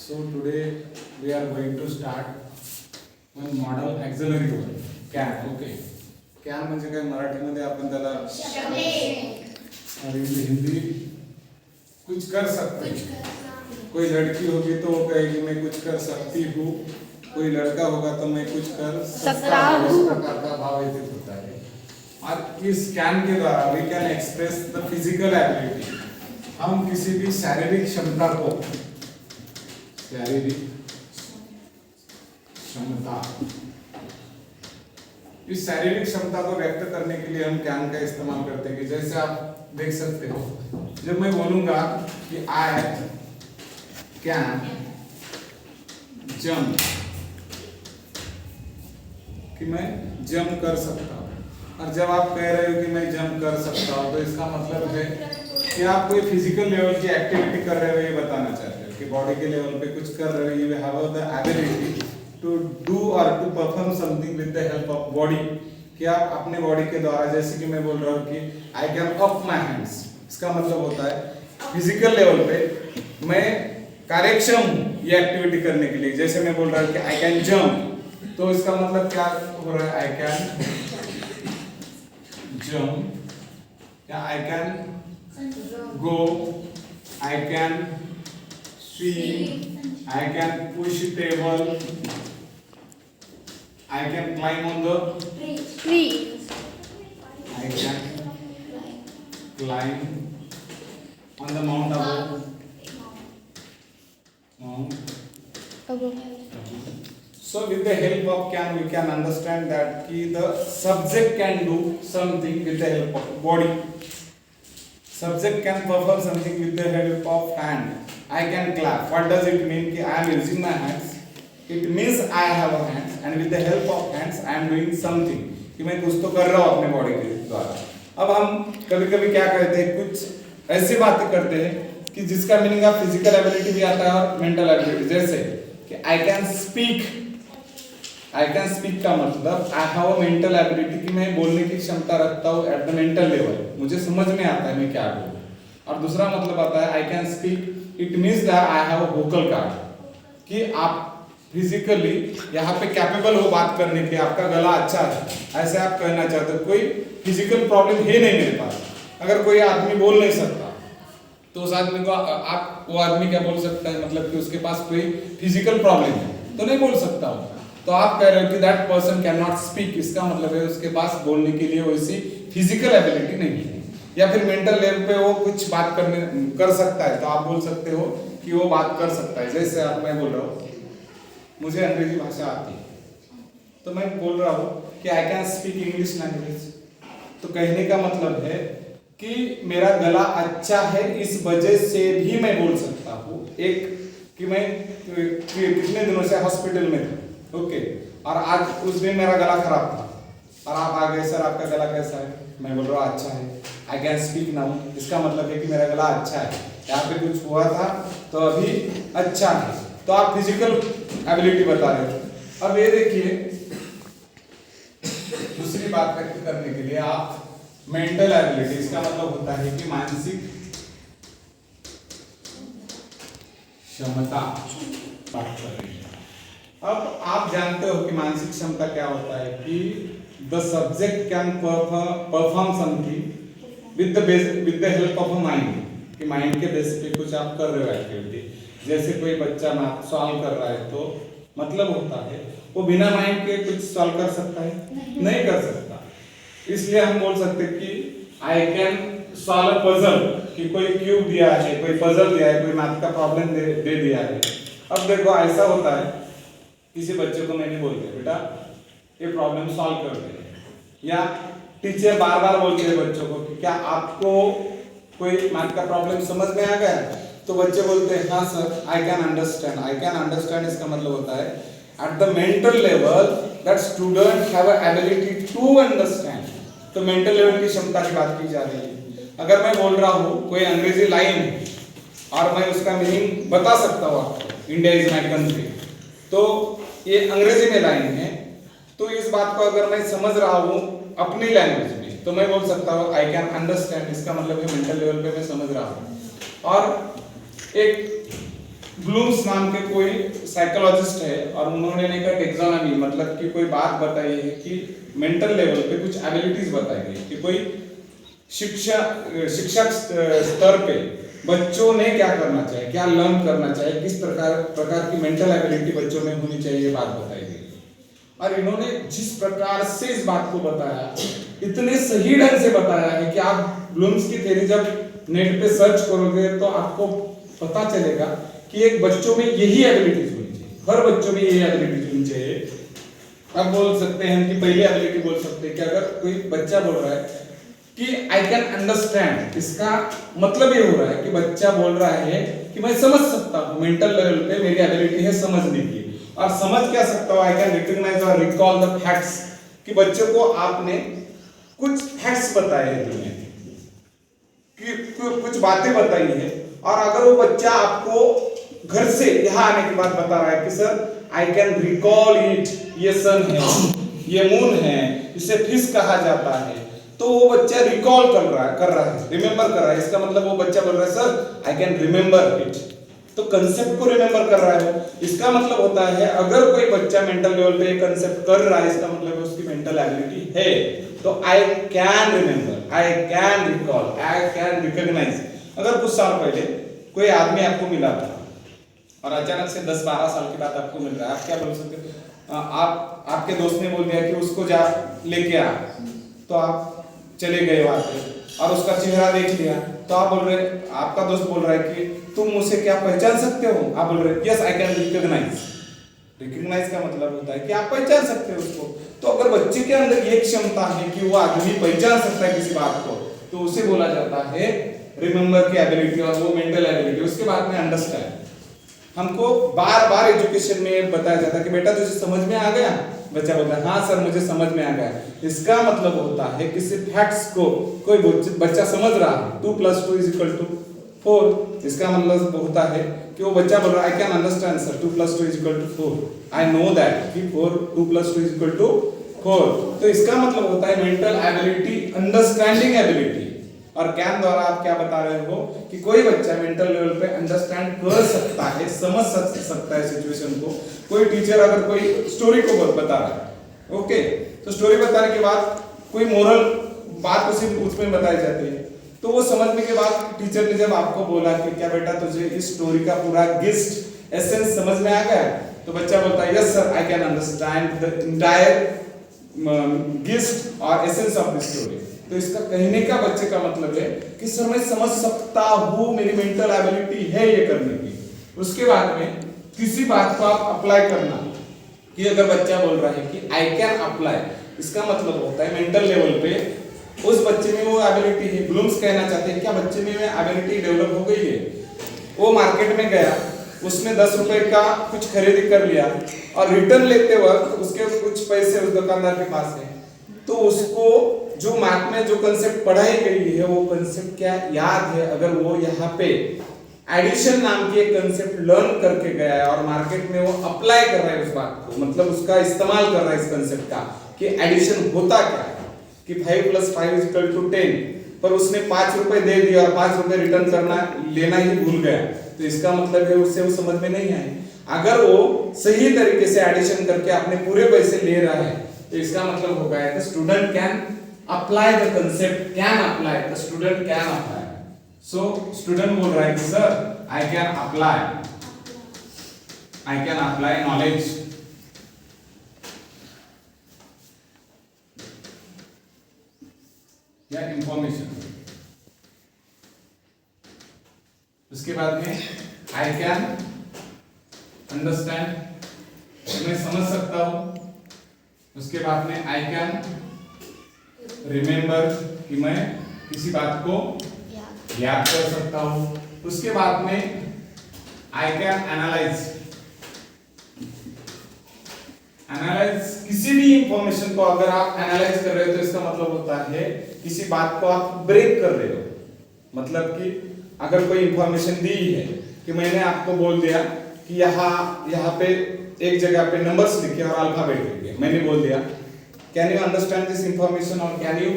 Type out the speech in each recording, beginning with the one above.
So today we are going to start one model auxiliary word can. Okay. can म्हणजे काय मराठीमध्ये आपण त्याला और हिंदी कुछ कर सकते हैं। कोई लड़की होगी तो वो कहेगी मैं कुछ कर सकती हूँ, कोई लड़का होगा तो मैं कुछ कर सकता हूँ। इस प्रकार का भाव व्यतीत होता है। और इस कैन के द्वारा we can express the physical ability. हम किसी भी शारीरिक क्षमता को इस शारीरिक क्षमता को व्यक्त करने के लिए हम कैन का इस्तेमाल करते हैं। कि जैसे आप देख सकते हो, जब मैं बोलूंगा कि आई कैन जंप, कि मैं जंप कर सकता हूँ। और जब आप कह रहे हो कि मैं जंप कर सकता हूँ तो इसका मतलब है कि आप कोई फिजिकल लेवल की एक्टिविटी कर रहे हो, ये बताना चाहते हो कि बॉडी के लेवल पे कुछ कर रहे हो। You have the ability to do और to perform something with the help of body. कि आप अपने बॉडी के द्वारा, जैसे कि मैं बोल रहा हूँ कि I can up my hands, इसका मतलब होता है फिजिकल लेवल पे मैं कार्यक्षम हूँ ये एक्टिविटी करने के लिए। जैसे मैं बोल रहा हूँ कि आई कैन जंप, तो इसका मतलब क्या हो रहा है? आई कैन जंप या I can go, I can swim, I can push table, I can climb on the tree, I can climb on the mount above. So with the help of can we can understand that the subject can do something with the help of body. Subject can perform something with the help of hand. I can clap. What does it mean? कि I am using my hands. It means I have a hands and with the help of hands I am doing something. कि मैं कुछ तो कर रहा हूँ अपने body के द्वारा। अब हम कभी-कभी क्या करते हैं, कुछ ऐसी बातें करते हैं कि जिसका मीनिंग आप फिजिकल एबिलिटी भी आता है और मेंटल एबिलिटी। जैसे कि I can speak का मतलब I have a mental ability कि मैं बोलने की क्षमता रखता हूँ at the mental level, मुझे समझ में आता है मैं क्या बोलूँ। और दूसरा मतलब आता है I can speak, it means that I have a vocal cord, कि आप फिजिकली यहाँ पे कैपेबल हो बात करने के, आपका गला अच्छा है, ऐसे आप कहना चाहते हो। कोई फिजिकल प्रॉब्लम है नहीं मेरे पास। अगर कोई आदमी बोल नहीं सकता तो उस आदमी को आप, वो आदमी क्या बोल सकता है, मतलब कि उसके पास कोई फिजिकल प्रॉब्लम है तो नहीं बोल सकता हो। तो आप कह रहे हो कि that person can not speak, इसका मतलब है उसके पास बोलने के लिए वैसी फिजिकल एबिलिटी नहीं है। या फिर मेंटल लेवल पे वो कुछ बात कर सकता है तो आप बोल सकते हो कि वो बात कर सकता है। जैसे आप, मैं बोल रहा हूँ मुझे अंग्रेजी भाषा आती है तो मैं बोल रहा हूँ कि I can speak English language, तो कहने का मतलब है कि मेरा गला अच्छा है इस वजह से भी मैं बोल सकता हूँ। एक कि मैं कितने दिनों से हॉस्पिटल में था, ओके, और आज उस दिन मेरा गला खराब था और आप आ गए, सर आपका गला कैसा है? मैं बोल रहा हूँ अच्छा है, आई कैन स्पीक नाउ, इसका मतलब है कि मेरा गला अच्छा है। यहाँ पे कुछ हुआ था तो अभी अच्छा है, तो आप फिजिकल एबिलिटी बता रहे हो। अब ये देखिए, दूसरी बात व्यक्त करने के लिए आप मेंटल एबिलिटी, इसका मतलब होता है कि मानसिक क्षमता बात कर रही है। अब आप जानते हो कि मानसिक क्षमता क्या होता है, कि the subject can perform something with the help of a mind, कि माइंड के बेस पे कुछ आप कर रहे हो एक्टिविटी। जैसे कोई बच्चा मैथ सॉल्व कर रहा है तो मतलब होता है वो बिना माइंड के कुछ सॉल्व कर सकता है? नहीं कर सकता। इसलिए हम बोल सकते हैं कि I can solve a puzzle, कि कोई क्यूब दिया है, कोई पजल दिया है, कोई मैथ का प्रॉब्लम दे दिया है। अब देखो ऐसा होता है, किसी बच्चे को मैंने बोल दिया बेटा ये प्रॉब्लम सॉल्व कर दे, या टीचर बार बार बोलते हैं बच्चों को कि क्या आपको कोई मैथ का प्रॉब्लम समझ में आ गया? तो बच्चे बोलते हैं हाँ sir, I can understand. I can understand इसका मतलब होता है at the mental level that student have a ability to understand. तो मेंटल लेवल की क्षमता की बात की जा रही है। अगर मैं बोल रहा हूँ कोई अंग्रेजी लाइन और मैं उसका मीनिंग बता सकता हूँ आपको, इंडिया इज माय कंट्री, तो ये अंग्रेजी में लाइन है, तो इस बात को अगर मैं समझ रहा हूँ अपनी लैंग्वेज में तो मैं बोल सकता हूँ आई कैन अंडरस्टैंड, इसका मतलब है मेंटल लेवल पे मैं समझ रहा हूँ। और एक ब्लूम्स नाम के कोई साइकोलॉजिस्ट है और उन्होंने एक टेक्सोनॉमी मतलब कि कोई बात बताई है कि मेंटल लेवल पे कुछ एबिलिटीज बताई गई कि कोई शिक्षक स्तर पे बच्चों ने क्या करना चाहिए, क्या लर्न करना चाहिए, किस प्रकार की मेंटल एबिलिटी बच्चों में होनी चाहिए, ये बात बताई गई। और इन्होंने जिस प्रकार से इस बात को बताया, इतने सही ढंग से बताया है कि आप ब्लूम्स की थ्योरी जब नेट पे सर्च करोगे तो आपको पता चलेगा कि एक बच्चों में यही एबिलिटीज होनी चाहिए, हर बच्चों में यही एबिलिटीज होनी चाहिए। अब बोल सकते हैं कि पहली एबिलिटी बोल सकते हैं कि अगर कोई बच्चा बोल रहा है कि आई कैन अंडरस्टैंड, इसका मतलब ये हो रहा है कि बच्चा बोल रहा है कि मैं समझ सकता हूँ, मेंटल लेवल पे मेरी एबिलिटी है समझने की। और समझ क्या सकता हूँ, आई कैन रिकॉग्नाइज और रिकॉल द फैक्ट्स, कि बच्चों को आपने कुछ फैक्ट्स बताए हैं दुनिया की, कुछ बातें बताई है, और अगर वो बच्चा आपको घर से यहाँ आने के बाद बता रहा है कि sir I can recall it, ये सन है, ये मून है, इसे फिश कहा जाता है, तो वो बच्चा रिकॉल कर रहा है, रिमेंबर कर रहा है। इसका मतलब वो बच्चा बोल रहा है sir I can remember it, तो कंसेप्ट को रिमेंबर कर रहा है। इसका मतलब होता है अगर कोई बच्चा मेंटल लेवल पे कंसेप्ट कर रहा है, इसका मतलब उसकी मेंटल एबिलिटी है। तो I can remember, I can recall, I can recognise. अगर कुछ साल पहले कोई आदमी आपको मिला था और अचानक से 10-12 साल के बाद आपको मिल रहा है, आप क्या बोल सकते हो? आपके दोस्त ने बोल दिया कि उसको जा लेके आ, तो आप चले गए वहां पे और उसका चेहरा देख लिया, तो आप बोल रहे, आपका दोस्त बोल रहा है कि तुम उसे क्या पहचान सकते हो? आप बोल रहे yes I can recognise. Recognise का मतलब होता है कि आप पहचान सकते हो उसको। तो अगर बच्चे के अंदर ये क्षमता है कि वो आदमी पहचान सकता है किसी बात को, तो उसे बोला जाता है रिमेंबर की एबिलिटी, और वो मेंटल एबिलिटी। उसके बाद में अंडरस्टैंड, हमको बार बार एजुकेशन में बताया जाता है कि बेटा तुझे समझ में आ गया, बच्चा बोलता है हाँ सर मुझे समझ में आ गया। इसका मतलब होता है किसी फैक्ट्स को कोई बच्चा समझ रहा है 2 + 2 = 4, इसका मतलब होता है कि वो बच्चा बोल रहा है आई can understand sir 2 + 2 = 4, I know that कि 2 + 2 = 4। तो इसका मतलब होता है मेंटल एबिलिटी, अंडरस्टैंडिंग एबिलिटी। और कैन द्वारा आप क्या बता रहे हो कि कोई बच्चा मेंटल लेवल पे अंडरस्टैंड कर सकता है, समझ सकता है सिचुएशन को। कोई टीचर अगर कोई स्टोरी को बता रहा है, ओके, तो स्टोरी बताने के बाद कोई मोरल बात उसमें बताई जाती है, तो वो समझने के बाद टीचर ने जब आपको बोला कि क्या बेटा तुझे इस स्टोरी का पूरा गिस्ट एसेंस समझ में आ गया, तो बच्चा बोलता है yes sir I can understand the entire gist और एसेंस ऑफ द स्टोरी। तो इसका कहने का बच्चे का मतलब है कि सर मैं समझ सकता हूँ, मेरी मेंटल एबिलिटी है ये करने की। उसके बाद में किसी बात को आप अप्लाई करना, कि अगर बच्चा बोल रहा है कि आई कैन अप्लाई, इसका मतलब होता है मेंटल लेवल पे उस बच्चे में वो एबिलिटी है। ब्लूम्स कहना चाहते हैं क्या बच्चे में एबिलिटी डेवलप हो गई है। वो मार्केट में गया, उसने 10 रुपए का कुछ खरीदी कर लिया और रिटर्न लेते वक्त उसके कुछ पैसे उस दुकानदार के पास है, तो उसको जो मैथ में जो कंसेप्ट पढ़ाई गई है वो कंसेप्ट क्या याद है। अगर वो यहाँ पे एडिशन नाम की एक कंसेप्ट लर्न करके गया है और मार्केट में वो अप्लाई कर रहा है उस बात को, मतलब उसका इस्तेमाल कर रहा है इस कंसेप्ट का कि एडिशन होता क्या है, कि 5 + 5 = 10, पर उसने 5 रुपए दे दिया और 5 रुपए रिटर्न करना लेना ही भूल गया, तो इसका मतलब है उससे वो समझ में नहीं आए। अगर वो सही तरीके से एडिशन करके अपने पूरे पैसे ले रहा है, तो इसका मतलब होगा कि student can apply the concept, can apply, the student can apply. So student बोल रहा है कि sir I can apply knowledge. या इंफॉर्मेशन। उसके बाद में आई कैन अंडरस्टैंड, मैं समझ सकता हूं। उसके बाद में आई कैन रिमेंबर, कि मैं किसी बात को याद कर सकता हूं। उसके बाद में आई कैन एनालाइज, किसी भी इंफॉर्मेशन को अगर आप एनालाइज कर रहे हो तो इसका मतलब होता है किसी बात को आप ब्रेक कर रहे हो। मतलब कि अगर कोई इंफॉर्मेशन दी है कि मैंने आपको बोल दिया कि यहाँ पे एक जगह पे नंबर्स लिखे और अल्फाबेट लिखे, मैंने बोल दिया, can you understand this information और can you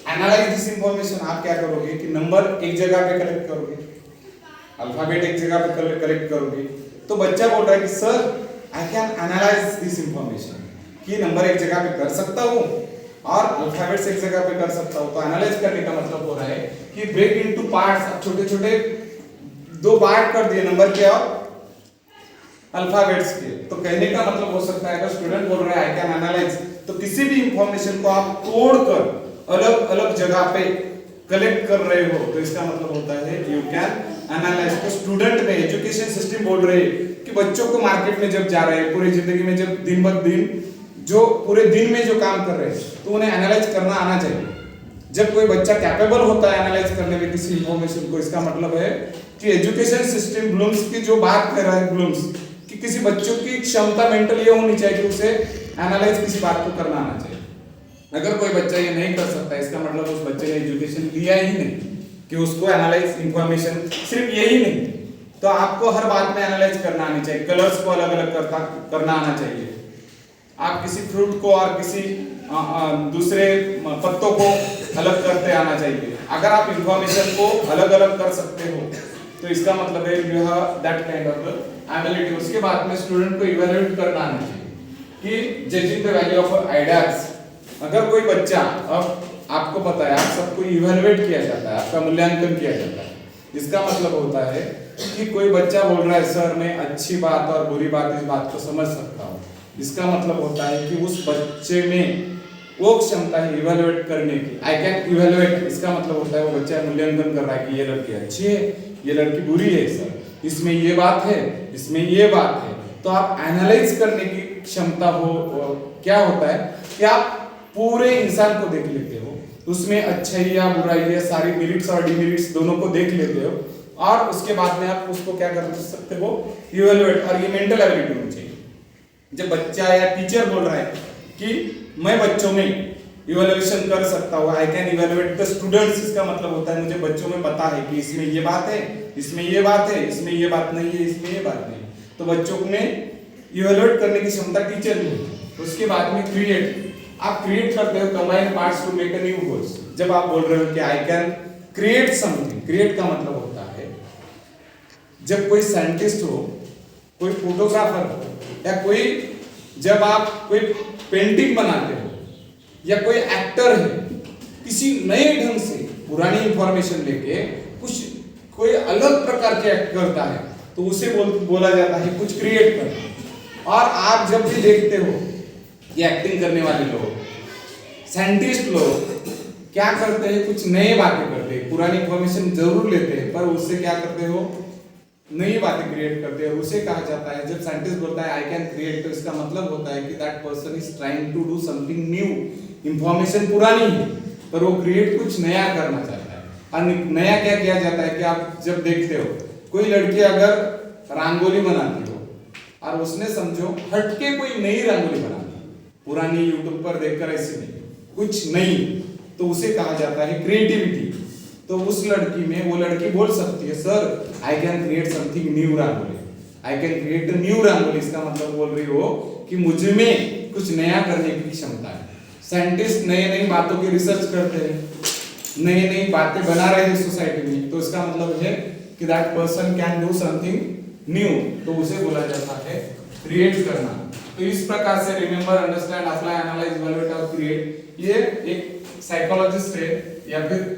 analyse this information. आप क्या करोगे कि नंबर एक जगह पे कलेक्ट करोगे, अल्फाबेट एक जगह पे कलेक्ट करोगे, तो बच्चा बोल रहा है कि sir I can analyse this information, कि नंबर एक जगह पे कर सकता हूँ और अल्फाबेट्स एक जगह पे कर सकता हूँ। तो एनालाइज करने का मतलब हो रहा है कि ब्रेक इनटू पार्ट्स, छोटे छोटे दो पार्ट कर दिए नंबर के और अल्फाबेट्स के। तो कहने का मतलब हो सकता है अगर स्टूडेंट बोल रहा है आई कैन एनालाइज, तो किसी भी इंफॉर्मेशन को आप तोड़कर अलग अलग जगह पे कलेक्ट कर रहे हो, तो इसका मतलब होता है यू कैन एनालाइज। तो स्टूडेंट में एजुकेशन सिस्टम बोल रहे हैं कि बच्चों को मार्केट में जब जा रहे हैं, पूरी जिंदगी में जब दिन ब दिन जो पूरे दिन में जो काम कर रहे हैं, तो उन्हें एनालाइज करना आना चाहिए। जब कोई बच्चा कैपेबल होता है एनालाइज करने में किसी इंफॉर्मेशन को, इसका मतलब है कि एजुकेशन सिस्टम ब्लूम्स की जो बात कर रहा है ब्लूम्स, कि किसी बच्चों की क्षमता मेंटल ये होनी चाहिए कि उसे एनालाइज किसी बात को करना आना चाहिए। अगर कोई बच्चा ये नहीं कर सकता, इसका मतलब उस बच्चे ने एजुकेशन लिया ही नहीं कि उसको एनालाइज इंफॉर्मेशन सिर्फ यही नहीं, तो आपको हर बात में एनालाइज करना आनी चाहिए, कलर्स को अलग अलग करना आना चाहिए। आप किसी फ्रूट को और किसी दूसरे पत्तों को अलग करते आना चाहिए। अगर आप इंफॉर्मेशन को अलग अलग कर सकते हो, तो इसका मतलब है you have that kind of ability. उसके बाद में स्टूडेंट को इवैल्यूएट करना आना चाहिए कि judging the value of ideas. अगर कोई बच्चा, अब आपको पता है आप सबको इवैल्यूएट किया जाता है, आपका मूल्यांकन किया जाता है। इसका मतलब होता है कि कोई बच्चा बोल रहा है सर मैं अच्छी बात और बुरी बात इस बात को समझ सकता हूँ, इसका मतलब होता है कि उस बच्चे में वो क्षमता है इवैल्यूएट करने की। आई कैन इवैल्यूएट, इसका मतलब होता है वो बच्चा मूल्यांकन कर रहा है कि ये लड़की अच्छी है, ये लड़की बुरी है, सर इसमें ये बात है, इसमें ये बात है। तो आप एनालाइज करने की क्षमता हो, क्या होता है कि आप पूरे इंसान को देख लेते हो, उसमें अच्छाई या बुराई या सारी मेरिट्स और डिमेरिट्स दोनों को देख लेते हो, और उसके बाद में आप उसको क्या कर सकते हो, इवैल्यूएट। और ये मेंटल एबिलिटी होनी चाहिए। जब बच्चा या टीचर बोल रहा है कि मैं बच्चों में इवैल्यूएशन कर सकता हूँ, I can evaluate the students, इसका मतलब होता है मुझे बच्चों में पता है कि इसमें ये बात है, इसमें ये बात है, इसमें ये बात नहीं है, इसमें ये बात नहीं। तो बच्चों में इवैल्यूएट करने की क्षमता टीचर में है। उसके बाद में क्रिएट, आप क्रिएट करते हो combine parts to make a new goals. जब आप बोल रहे हो कि I can create something, create का मतलब होता है जब कोई साइंटिस्ट हो, कोई फोटोग्राफर हो, या कोई जब आप कोई पेंटिंग बनाते हो, या कोई एक्टर है, किसी नए ढंग से पुरानी इंफॉर्मेशन लेके कुछ कोई अलग प्रकार के एक्ट करता है, तो उसे बोला जाता है कुछ क्रिएट करना। और आप जब भी देखते हो ये एक्टिंग करने वाले लोग, साइंटिस्ट लोग क्या करते हैं, कुछ नए बातें करते हैं, पुरानी इंफॉर्मेशन जरूर लेते हैं पर उससे क्या करते हो, नई बातें क्रिएट करते हैं। उसे कहा जाता है, जब साइंटिस्ट बोलता है आई कैन क्रिएट, तो इसका मतलब होता है कि that person is trying to do something new. Information पुरानी है पर वो क्रिएट कुछ नया करना चाहता है। और नया क्या किया जाता है कि आप जब देखते हो कोई लड़की अगर रंगोली बनाती हो और उसने समझो हटके कोई नई रंगोली बना दी, पुरानी यूट्यूब पर देखकर ऐसे नहीं, कुछ नई, तो उसे कहा जाता है क्रिएटिविटी। तो उस लड़की में वो लड़की बोल सकती है sir I can create something new rangoli, I can create new rangoli. इसका मतलब बोल रही हो कि मुझ में कुछ नया करने की क्षमता है। साइंटिस्ट नई नई बातों की रिसर्च करते हैं, नई नई बातें बना रहे हैं सोसाइटी में, तो इसका मतलब है कि that person can do something new, तो उसे बोला जाता है क्रिएट करना। तो इस प्रकार से remember, understand, apply, analyse, evaluate और क्रिएट, ये एक साइकोलॉजिस्ट है या फिर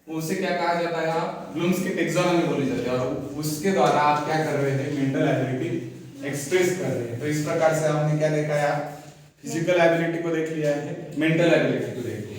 उसे क्या कहा जाता है, आप ब्लूम्स की टैक्सोनॉमी बोली जाती है, और उसके द्वारा आप क्या कर रहे हैं, मेंटल एबिलिटी एक्सप्रेस कर रहे हैं। तो इस प्रकार से हमने क्या देखा है, फिजिकल एबिलिटी को देख लिया है, मेंटल एबिलिटी को देख लिया।